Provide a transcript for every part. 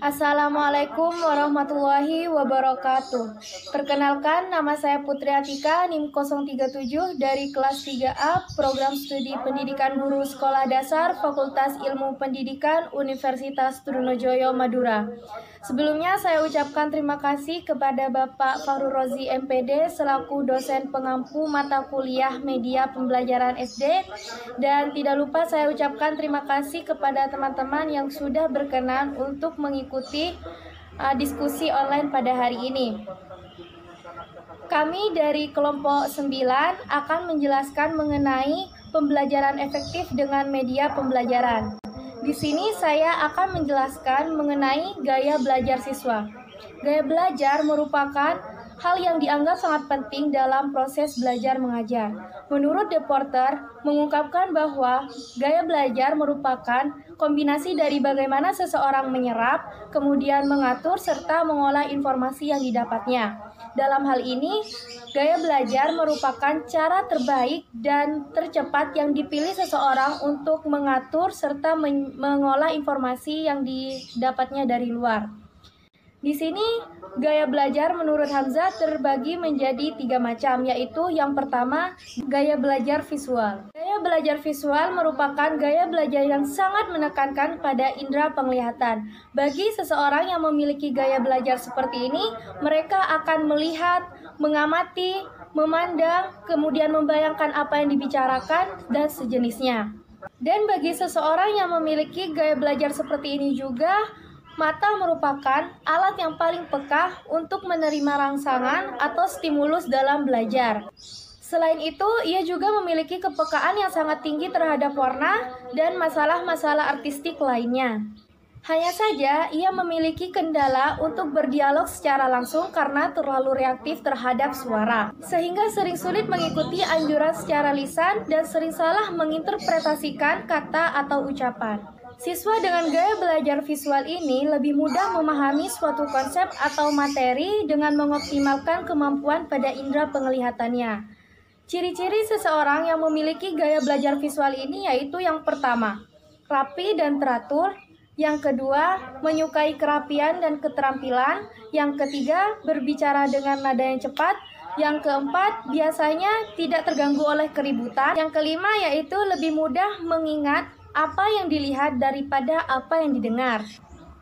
Assalamualaikum warahmatullahi wabarakatuh. Perkenalkan, nama saya Putri Atika, NIM 037 dari kelas 3A, Program Studi Pendidikan Guru Sekolah Dasar, Fakultas Ilmu Pendidikan, Universitas Trunojoyo, Madura. Sebelumnya saya ucapkan terima kasih kepada Bapak Fahru Rozi MPD selaku dosen pengampu mata kuliah media pembelajaran SD, dan tidak lupa saya ucapkan terima kasih kepada teman-teman yang sudah berkenan untuk mengikuti diskusi online pada hari ini. Kami dari kelompok 9 akan menjelaskan mengenai pembelajaran efektif dengan media pembelajaran. Di sini saya akan menjelaskan mengenai gaya belajar siswa. Gaya belajar merupakan hal yang dianggap sangat penting dalam proses belajar mengajar. Menurut The Porter, mengungkapkan bahwa gaya belajar merupakan kombinasi dari bagaimana seseorang menyerap, kemudian mengatur, serta mengolah informasi yang didapatnya. Dalam hal ini, gaya belajar merupakan cara terbaik dan tercepat yang dipilih seseorang untuk mengatur serta mengolah informasi yang didapatnya dari luar. Di sini, gaya belajar menurut Hamzah terbagi menjadi 3 macam, yaitu yang pertama, gaya belajar visual. Gaya belajar visual merupakan gaya belajar yang sangat menekankan pada indera penglihatan. Bagi seseorang yang memiliki gaya belajar seperti ini, mereka akan melihat, mengamati, memandang, kemudian membayangkan apa yang dibicarakan, dan sejenisnya. Dan bagi seseorang yang memiliki gaya belajar seperti ini juga, mata merupakan alat yang paling peka untuk menerima rangsangan atau stimulus dalam belajar. Selain itu, ia juga memiliki kepekaan yang sangat tinggi terhadap warna dan masalah-masalah artistik lainnya. Hanya saja, ia memiliki kendala untuk berdialog secara langsung karena terlalu reaktif terhadap suara, sehingga sering sulit mengikuti anjuran secara lisan dan sering salah menginterpretasikan kata atau ucapan. Siswa dengan gaya belajar visual ini lebih mudah memahami suatu konsep atau materi dengan mengoptimalkan kemampuan pada indera penglihatannya. Ciri-ciri seseorang yang memiliki gaya belajar visual ini yaitu yang pertama, rapi dan teratur. Yang kedua, menyukai kerapian dan keterampilan. Yang ketiga, berbicara dengan nada yang cepat. Yang keempat, biasanya tidak terganggu oleh keributan. Yang kelima, yaitu lebih mudah mengingat apa yang dilihat daripada apa yang didengar.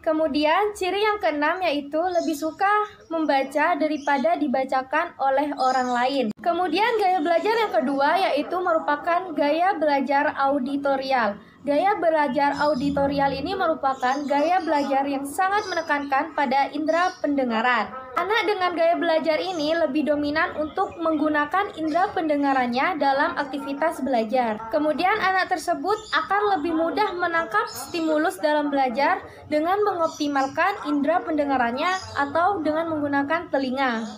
Kemudian, ciri yang keenam yaitu lebih suka membaca daripada dibacakan oleh orang lain. Kemudian, gaya belajar yang kedua yaitu merupakan gaya belajar auditorial. Gaya belajar auditorial ini merupakan gaya belajar yang sangat menekankan pada indera pendengaran. Anak dengan gaya belajar ini lebih dominan untuk menggunakan indera pendengarannya dalam aktivitas belajar. Kemudian anak tersebut akan lebih mudah menangkap stimulus dalam belajar dengan mengoptimalkan indera pendengarannya atau dengan menggunakan telinga.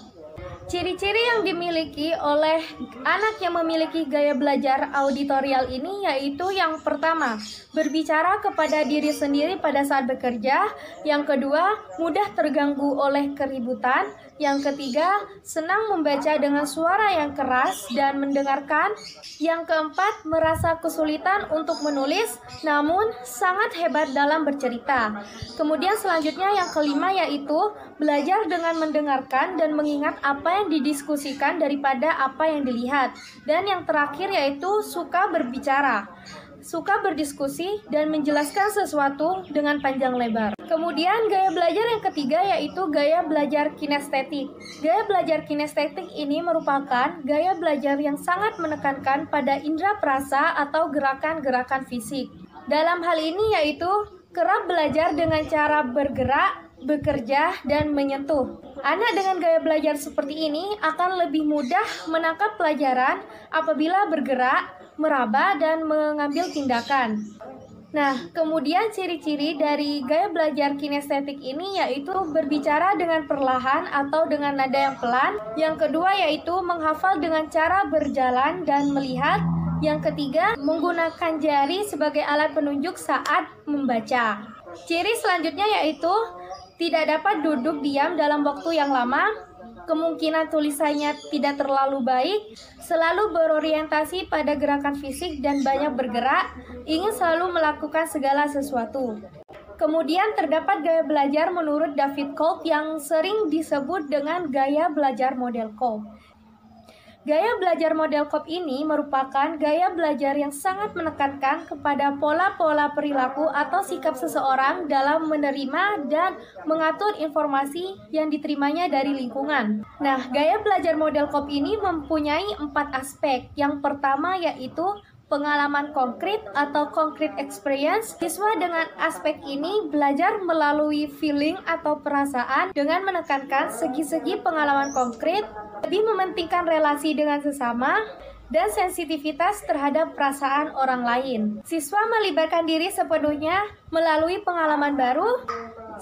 Ciri-ciri yang dimiliki oleh anak yang memiliki gaya belajar auditorial ini yaitu yang pertama, berbicara kepada diri sendiri pada saat bekerja. Yang kedua, mudah terganggu oleh keributan. Yang ketiga, senang membaca dengan suara yang keras dan mendengarkan. Yang keempat, merasa kesulitan untuk menulis, namun sangat hebat dalam bercerita. Kemudian selanjutnya yang kelima yaitu belajar dengan mendengarkan dan mengingat apa yang didiskusikan daripada apa yang dilihat. Dan yang terakhir yaitu suka berbicara, suka berdiskusi dan menjelaskan sesuatu dengan panjang lebar. Kemudian gaya belajar yang ketiga yaitu gaya belajar kinestetik. Gaya belajar kinestetik ini merupakan gaya belajar yang sangat menekankan pada indera perasa atau gerakan-gerakan fisik. Dalam hal ini yaitu kerap belajar dengan cara bergerak, bekerja, dan menyentuh. Anak dengan gaya belajar seperti ini akan lebih mudah menangkap pelajaran apabila bergerak, meraba, dan mengambil tindakan. Nah, kemudian ciri-ciri dari gaya belajar kinestetik ini yaitu berbicara dengan perlahan atau dengan nada yang pelan. Yang kedua yaitu menghafal dengan cara berjalan dan melihat. Yang ketiga, menggunakan jari sebagai alat penunjuk saat membaca. Ciri selanjutnya yaitu tidak dapat duduk diam dalam waktu yang lama, kemungkinan tulisannya tidak terlalu baik, selalu berorientasi pada gerakan fisik dan banyak bergerak, ingin selalu melakukan segala sesuatu. Kemudian terdapat gaya belajar menurut David Kolb yang sering disebut dengan gaya belajar model Kolb. Gaya belajar model Kolb ini merupakan gaya belajar yang sangat menekankan kepada pola-pola perilaku atau sikap seseorang dalam menerima dan mengatur informasi yang diterimanya dari lingkungan. Nah, gaya belajar model Kolb ini mempunyai 4 aspek. Yang pertama yaitu pengalaman konkret atau concrete experience. Siswa dengan aspek ini belajar melalui feeling atau perasaan dengan menekankan segi-segi pengalaman konkret, lebih mementingkan relasi dengan sesama, dan sensitivitas terhadap perasaan orang lain. Siswa melibatkan diri sepenuhnya melalui pengalaman baru.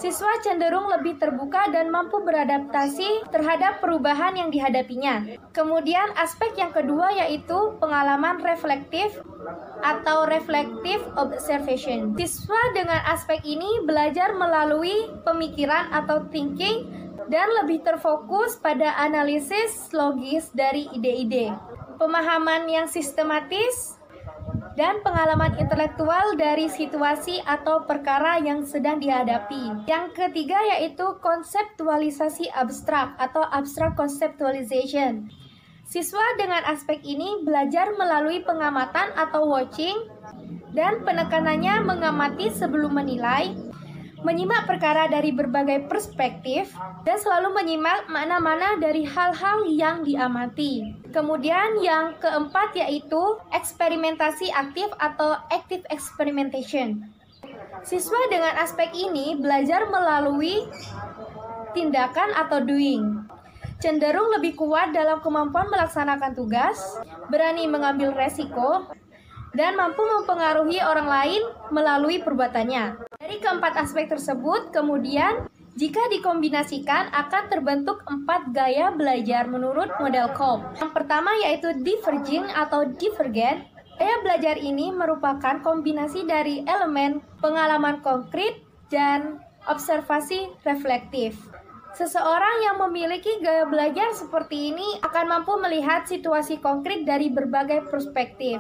Siswa cenderung lebih terbuka dan mampu beradaptasi terhadap perubahan yang dihadapinya. Kemudian aspek yang kedua yaitu pengalaman reflektif atau reflective observation. Siswa dengan aspek ini belajar melalui pemikiran atau thinking dan lebih terfokus pada analisis logis dari ide-ide, pemahaman yang sistematis, dan pengalaman intelektual dari situasi atau perkara yang sedang dihadapi. Yang ketiga yaitu konseptualisasi abstrak atau abstract conceptualization. Siswa dengan aspek ini belajar melalui pengamatan atau watching, dan penekanannya mengamati sebelum menilai, menyimak perkara dari berbagai perspektif, dan selalu menyimak mana-mana dari hal-hal yang diamati. Kemudian yang keempat yaitu eksperimentasi aktif atau active experimentation. Siswa dengan aspek ini belajar melalui tindakan atau doing, cenderung lebih kuat dalam kemampuan melaksanakan tugas, berani mengambil resiko, dan mampu mempengaruhi orang lain melalui perbuatannya. Dari keempat aspek tersebut, kemudian jika dikombinasikan akan terbentuk 4 gaya belajar menurut model Kolb. Yang pertama yaitu diverging atau divergent. Gaya belajar ini merupakan kombinasi dari elemen pengalaman konkret dan observasi reflektif. Seseorang yang memiliki gaya belajar seperti ini akan mampu melihat situasi konkret dari berbagai perspektif.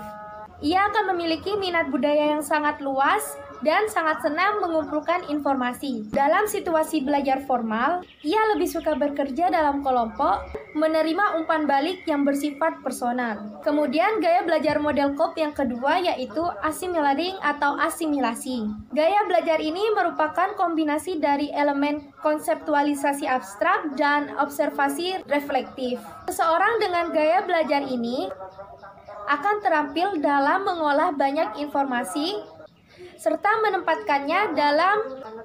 Ia akan memiliki minat budaya yang sangat luas dan sangat senang mengumpulkan informasi. Dalam situasi belajar formal, ia lebih suka bekerja dalam kelompok, menerima umpan balik yang bersifat personal. Kemudian gaya belajar model Kolb yang kedua yaitu assimilating atau asimilasi. Gaya belajar ini merupakan kombinasi dari elemen konseptualisasi abstrak dan observasi reflektif. Seseorang dengan gaya belajar ini akan terampil dalam mengolah banyak informasi serta menempatkannya dalam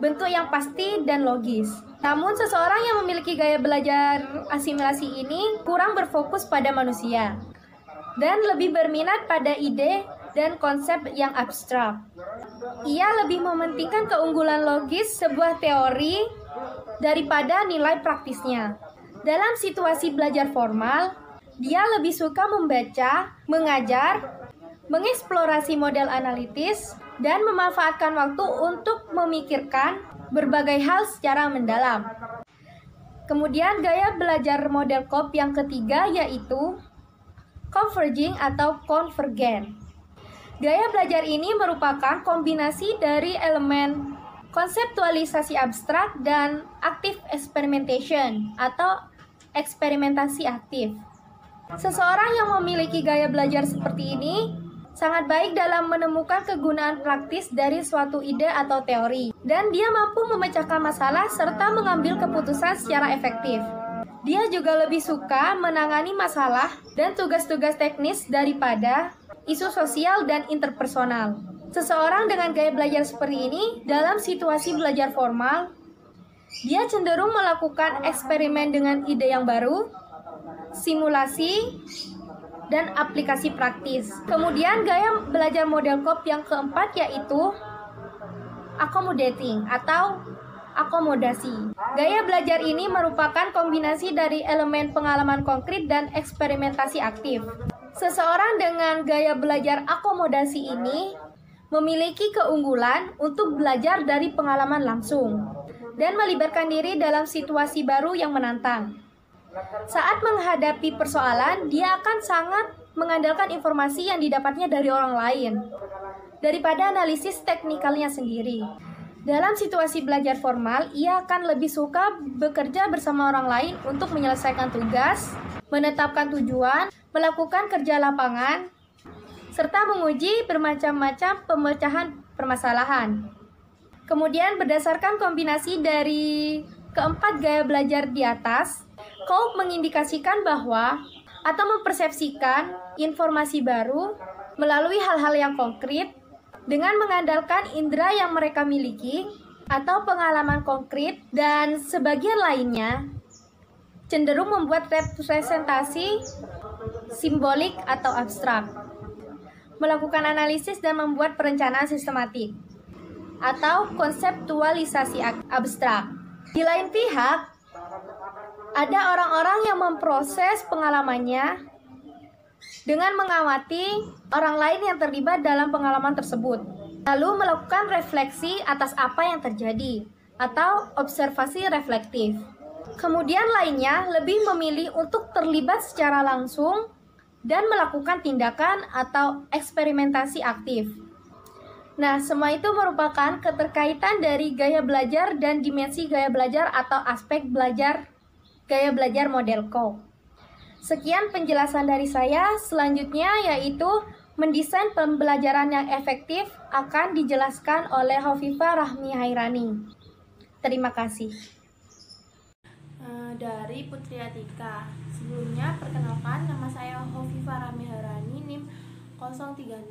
bentuk yang pasti dan logis. Namun seseorang yang memiliki gaya belajar asimilasi ini kurang berfokus pada manusia dan lebih berminat pada ide dan konsep yang abstrak. Ia lebih mementingkan keunggulan logis sebuah teori daripada nilai praktisnya. Dalam situasi belajar formal, dia lebih suka membaca, mengajar, mengeksplorasi model analitis, dan memanfaatkan waktu untuk memikirkan berbagai hal secara mendalam. Kemudian gaya belajar model Kolb yang ketiga yaitu converging atau convergent. Gaya belajar ini merupakan kombinasi dari elemen konseptualisasi abstrak dan active experimentation atau eksperimentasi aktif. Seseorang yang memiliki gaya belajar seperti ini sangat baik dalam menemukan kegunaan praktis dari suatu ide atau teori, dan dia mampu memecahkan masalah serta mengambil keputusan secara efektif. Dia juga lebih suka menangani masalah dan tugas-tugas teknis daripada isu sosial dan interpersonal. Seseorang dengan gaya belajar seperti ini dalam situasi belajar formal, dia cenderung melakukan eksperimen dengan ide yang baru, simulasi, dan aplikasi praktis. Kemudian gaya belajar model Kolb yang keempat yaitu accommodating atau akomodasi. Gaya belajar ini merupakan kombinasi dari elemen pengalaman konkret dan eksperimentasi aktif. Seseorang dengan gaya belajar akomodasi ini memiliki keunggulan untuk belajar dari pengalaman langsung dan melibatkan diri dalam situasi baru yang menantang. Saat menghadapi persoalan, dia akan sangat mengandalkan informasi yang didapatnya dari orang lain daripada analisis teknikalnya sendiri. Dalam situasi belajar formal, ia akan lebih suka bekerja bersama orang lain untuk menyelesaikan tugas, menetapkan tujuan, melakukan kerja lapangan, serta menguji bermacam-macam pemecahan permasalahan. Kemudian berdasarkan kombinasi dari keempat gaya belajar di atas, Kolb mengindikasikan bahwa atau mempersepsikan informasi baru melalui hal-hal yang konkret dengan mengandalkan indera yang mereka miliki atau pengalaman konkret, dan sebagian lainnya cenderung membuat representasi simbolik atau abstrak, melakukan analisis dan membuat perencanaan sistematik atau konseptualisasi abstrak. Di lain pihak, ada orang-orang yang memproses pengalamannya dengan mengamati orang lain yang terlibat dalam pengalaman tersebut, lalu melakukan refleksi atas apa yang terjadi, atau observasi reflektif. Kemudian lainnya lebih memilih untuk terlibat secara langsung dan melakukan tindakan atau eksperimentasi aktif. Nah, semua itu merupakan keterkaitan dari gaya belajar dan dimensi gaya belajar atau aspek belajar gaya belajar model Kolb. Sekian penjelasan dari saya. Selanjutnya yaitu mendesain pembelajaran yang efektif akan dijelaskan oleh Hovifah Rahmi Hairani. Terima kasih. Dari Putri Atika. Sebelumnya perkenalkan, nama saya Hovifah Rahmi Hairani, NIM 036.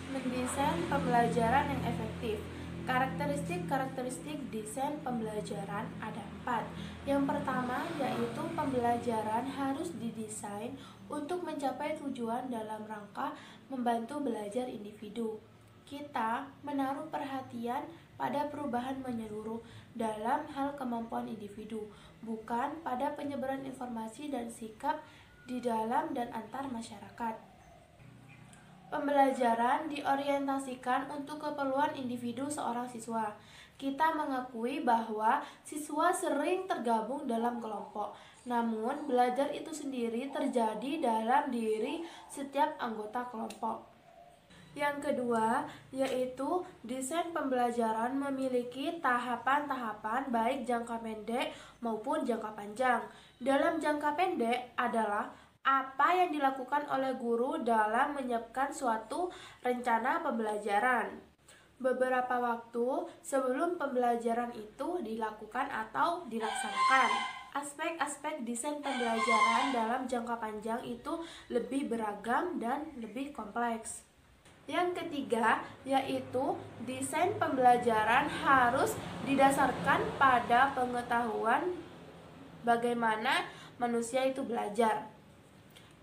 Mendesain pembelajaran yang efektif. Karakteristik desain pembelajaran ada 4. Yang pertama yaitu pembelajaran harus didesain untuk mencapai tujuan dalam rangka membantu belajar individu. Kita menaruh perhatian pada perubahan menyeluruh dalam hal kemampuan individu, bukan pada penyebaran informasi dan sikap di dalam dan antar masyarakat. Pembelajaran diorientasikan untuk keperluan individu seorang siswa. Kita mengakui bahwa siswa sering tergabung dalam kelompok, namun belajar itu sendiri terjadi dalam diri setiap anggota kelompok. Yang kedua, yaitu desain pembelajaran memiliki tahapan-tahapan baik jangka pendek maupun jangka panjang. Dalam jangka pendek adalah apa yang dilakukan oleh guru dalam menyiapkan suatu rencana pembelajaran. Beberapa waktu sebelum pembelajaran itu dilakukan atau dilaksanakan. Aspek-aspek desain pembelajaran dalam jangka panjang itu lebih beragam dan lebih kompleks. Yang ketiga, yaitu desain pembelajaran harus didasarkan pada pengetahuan bagaimana manusia itu belajar.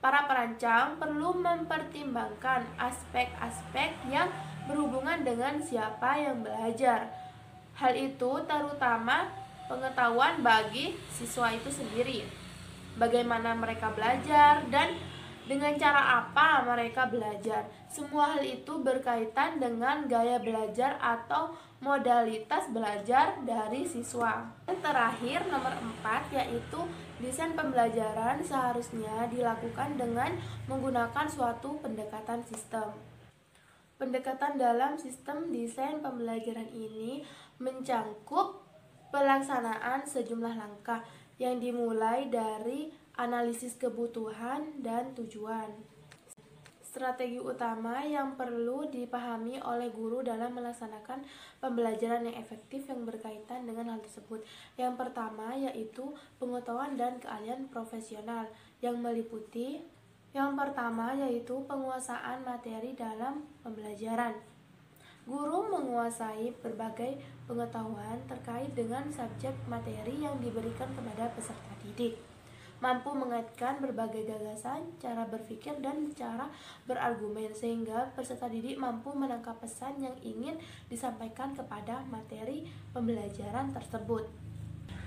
Para perancang perlu mempertimbangkan aspek-aspek yang berhubungan dengan siapa yang belajar. Hal itu terutama pengetahuan bagi siswa itu sendiri. Bagaimana mereka belajar dan dengan cara apa mereka belajar. Semua hal itu berkaitan dengan gaya belajar atau modalitas belajar dari siswa. Yang terakhir, nomor 4, yaitu desain pembelajaran seharusnya dilakukan dengan menggunakan suatu pendekatan sistem. Pendekatan dalam sistem desain pembelajaran ini mencangkup pelaksanaan sejumlah langkah yang dimulai dari analisis kebutuhan dan tujuan. Strategi utama yang perlu dipahami oleh guru dalam melaksanakan pembelajaran yang efektif yang berkaitan dengan hal tersebut. Yang pertama yaitu pengetahuan dan keahlian profesional yang meliputi yang pertama yaitu penguasaan materi dalam pembelajaran. Guru menguasai berbagai pengetahuan terkait dengan subjek materi yang diberikan kepada peserta didik, mampu mengaitkan berbagai gagasan, cara berpikir, dan cara berargumen sehingga peserta didik mampu menangkap pesan yang ingin disampaikan kepada materi pembelajaran tersebut.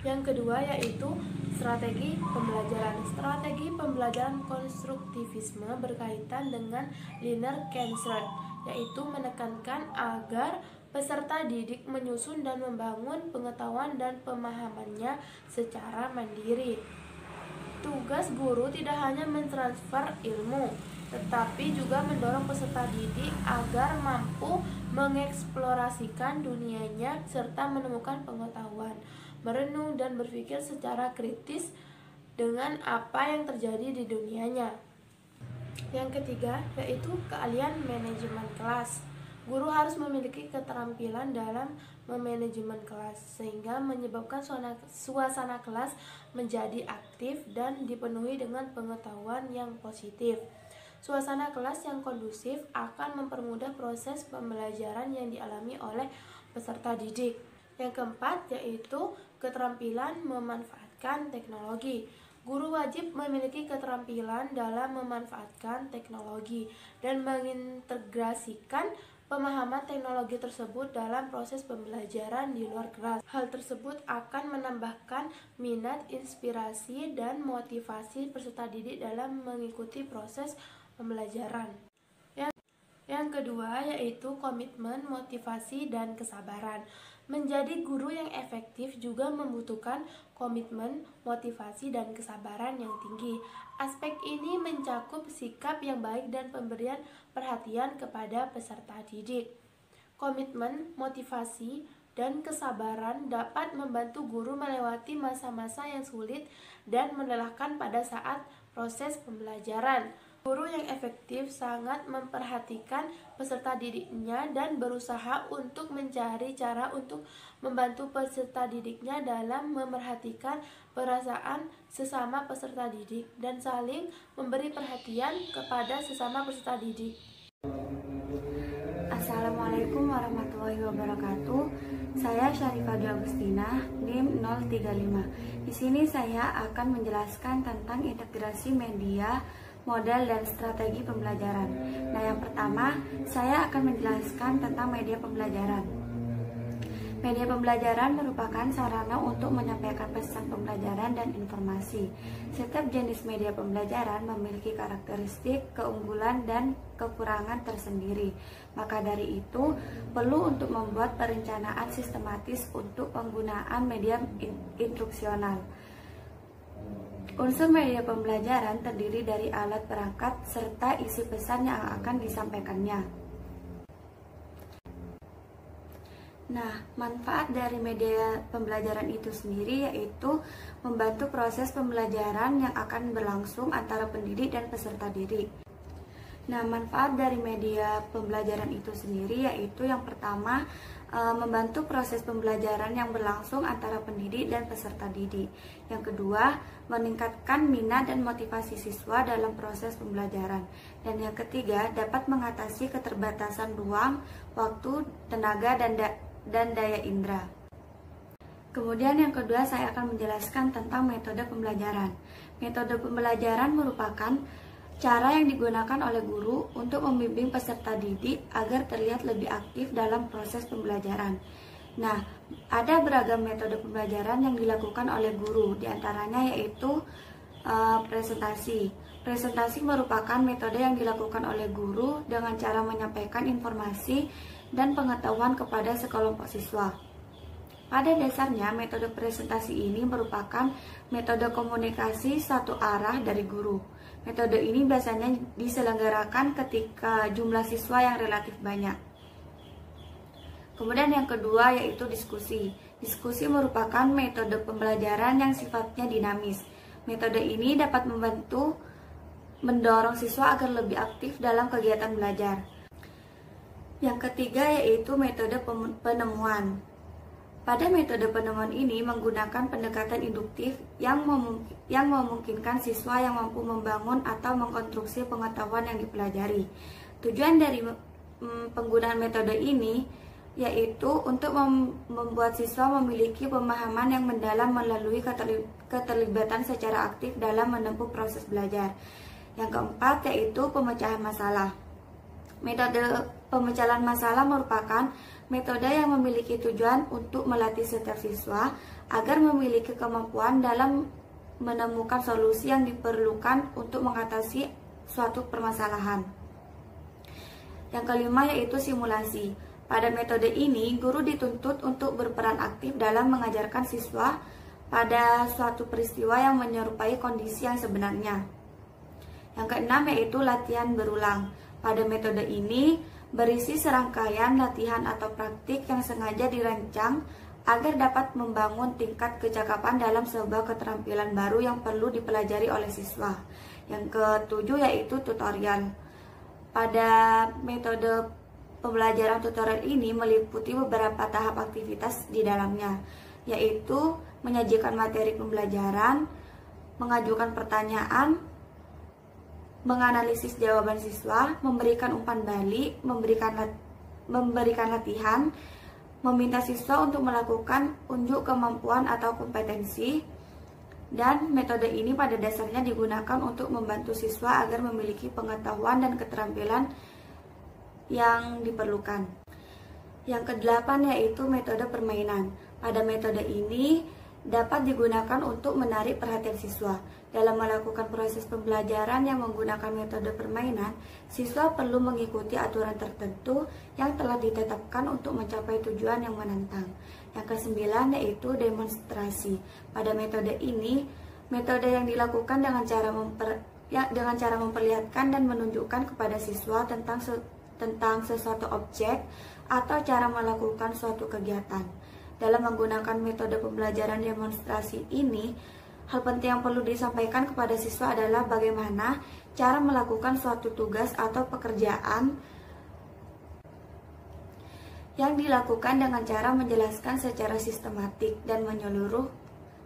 Yang kedua yaitu strategi pembelajaran. Strategi pembelajaran konstruktivisme berkaitan dengan linear construct, yaitu menekankan agar peserta didik menyusun dan membangun pengetahuan dan pemahamannya secara mandiri. Tugas guru tidak hanya mentransfer ilmu, tetapi juga mendorong peserta didik agar mampu mengeksplorasikan dunianya serta menemukan pengetahuan, merenung dan berpikir secara kritis dengan apa yang terjadi di dunianya. Yang ketiga yaitu keahlian manajemen kelas. Guru harus memiliki keterampilan dalam memanajemen kelas sehingga menyebabkan suasana kelas menjadi aktif dan dipenuhi dengan pengetahuan yang positif. Suasana kelas yang kondusif akan mempermudah proses pembelajaran yang dialami oleh peserta didik. Yang keempat yaitu keterampilan memanfaatkan teknologi. Guru wajib memiliki keterampilan dalam memanfaatkan teknologi dan mengintegrasikan pemahaman teknologi tersebut dalam proses pembelajaran di luar kelas. Hal tersebut akan menambahkan minat, inspirasi, dan motivasi peserta didik dalam mengikuti proses pembelajaran. Yang kedua yaitu komitmen, motivasi, dan kesabaran. Menjadi guru yang efektif juga membutuhkan komitmen, motivasi, dan kesabaran yang tinggi. Aspek ini mencakup sikap yang baik dan pemberian perhatian kepada peserta didik. Komitmen, motivasi, dan kesabaran dapat membantu guru melewati masa-masa yang sulit dan melelahkan pada saat proses pembelajaran. Guru yang efektif sangat memperhatikan peserta didiknya dan berusaha untuk mencari cara untuk membantu peserta didiknya dalam memerhatikan perasaan sesama peserta didik dan saling memberi perhatian kepada sesama peserta didik. Assalamualaikum warahmatullahi wabarakatuh. Saya Syarifah Agustina, NIM 035. Di sini saya akan menjelaskan tentang integrasi media, model, dan strategi pembelajaran. Nah, yang pertama, saya akan menjelaskan tentang media pembelajaran. Media pembelajaran merupakan sarana untuk menyampaikan pesan pembelajaran dan informasi. Setiap jenis media pembelajaran memiliki karakteristik, keunggulan, dan kekurangan tersendiri. Maka dari itu, perlu untuk membuat perencanaan sistematis untuk penggunaan media instruksional. Unsur media pembelajaran terdiri dari alat perangkat serta isi pesan yang akan disampaikannya. Nah, manfaat dari media pembelajaran itu sendiri yaitu membantu proses pembelajaran yang akan berlangsung antara pendidik dan peserta didik. Nah, manfaat dari media pembelajaran itu sendiri yaitu yang pertama, membantu proses pembelajaran yang berlangsung antara pendidik dan peserta didik. Yang kedua, meningkatkan minat dan motivasi siswa dalam proses pembelajaran. Dan yang ketiga, dapat mengatasi keterbatasan ruang, waktu, tenaga, dan daya indera. Kemudian yang kedua, saya akan menjelaskan tentang metode pembelajaran. Metode pembelajaran merupakan cara yang digunakan oleh guru untuk membimbing peserta didik agar terlihat lebih aktif dalam proses pembelajaran. Nah, ada beragam metode pembelajaran yang dilakukan oleh guru, diantaranya yaitu presentasi. Presentasi merupakan metode yang dilakukan oleh guru dengan cara menyampaikan informasi dan pengetahuan kepada sekelompok siswa. Pada dasarnya, metode presentasi ini merupakan metode komunikasi satu arah dari guru. Metode ini biasanya diselenggarakan ketika jumlah siswa yang relatif banyak. Kemudian yang kedua yaitu diskusi. Diskusi merupakan metode pembelajaran yang sifatnya dinamis. Metode ini dapat membantu mendorong siswa agar lebih aktif dalam kegiatan belajar. Yang ketiga yaitu metode penemuan. Pada metode penemuan ini menggunakan pendekatan induktif yang memungkinkan siswa yang mampu membangun atau mengkonstruksi pengetahuan yang dipelajari. Tujuan dari penggunaan metode ini yaitu untuk membuat siswa memiliki pemahaman yang mendalam melalui keterlibatan secara aktif dalam menempuh proses belajar. Yang keempat yaitu pemecahan masalah. Metode pemecahan masalah merupakan metode yang memiliki tujuan untuk melatih setiap siswa agar memiliki kemampuan dalam menemukan solusi yang diperlukan untuk mengatasi suatu permasalahan. Yang kelima yaitu simulasi. Pada metode ini, guru dituntut untuk berperan aktif dalam mengajarkan siswa pada suatu peristiwa yang menyerupai kondisi yang sebenarnya. Yang keenam yaitu latihan berulang. Pada metode ini berisi serangkaian latihan atau praktik yang sengaja dirancang agar dapat membangun tingkat kecakapan dalam sebuah keterampilan baru yang perlu dipelajari oleh siswa. Yang ketujuh yaitu tutorial. Pada metode pembelajaran tutorial ini meliputi beberapa tahap aktivitas di dalamnya, yaitu menyajikan materi pembelajaran, mengajukan pertanyaan, menganalisis jawaban siswa, memberikan umpan balik, memberikan latihan, meminta siswa untuk melakukan unjuk kemampuan atau kompetensi, dan metode ini pada dasarnya digunakan untuk membantu siswa agar memiliki pengetahuan dan keterampilan yang diperlukan. Yang kedelapan yaitu metode permainan. Pada metode ini dapat digunakan untuk menarik perhatian siswa. Dalam melakukan proses pembelajaran yang menggunakan metode permainan, siswa perlu mengikuti aturan tertentu yang telah ditetapkan untuk mencapai tujuan yang menantang. Yang kesembilan yaitu demonstrasi. Pada metode ini, metode yang dilakukan dengan cara memperlihatkan dan menunjukkan kepada siswa tentang sesuatu objek atau cara melakukan suatu kegiatan. Dalam menggunakan metode pembelajaran demonstrasi ini, hal penting yang perlu disampaikan kepada siswa adalah bagaimana cara melakukan suatu tugas atau pekerjaan yang dilakukan dengan cara menjelaskan secara sistematik dan menyeluruh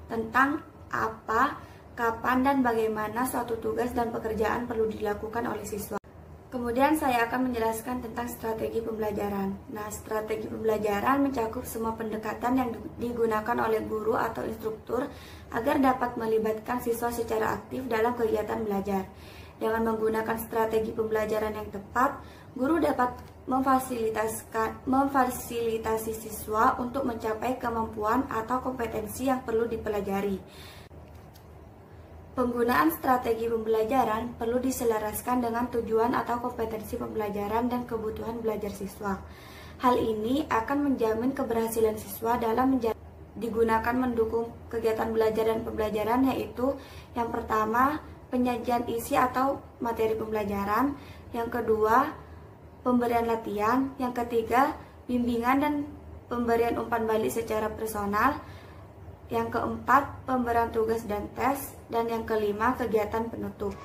tentang apa, kapan, dan bagaimana suatu tugas dan pekerjaan perlu dilakukan oleh siswa. Kemudian saya akan menjelaskan tentang strategi pembelajaran. Nah, strategi pembelajaran mencakup semua pendekatan yang digunakan oleh guru atau instruktur agar dapat melibatkan siswa secara aktif dalam kegiatan belajar. Dengan menggunakan strategi pembelajaran yang tepat, guru dapat memfasilitasi siswa untuk mencapai kemampuan atau kompetensi yang perlu dipelajari. Penggunaan strategi pembelajaran perlu diselaraskan dengan tujuan atau kompetensi pembelajaran dan kebutuhan belajar siswa. Hal ini akan menjamin keberhasilan siswa dalam digunakan mendukung kegiatan belajar dan pembelajaran, yaitu yang pertama, penyajian isi atau materi pembelajaran, yang kedua, pemberian latihan, yang ketiga, bimbingan dan pemberian umpan balik secara personal, yang keempat, pemberian tugas dan tes, dan yang kelima, kegiatan penutup.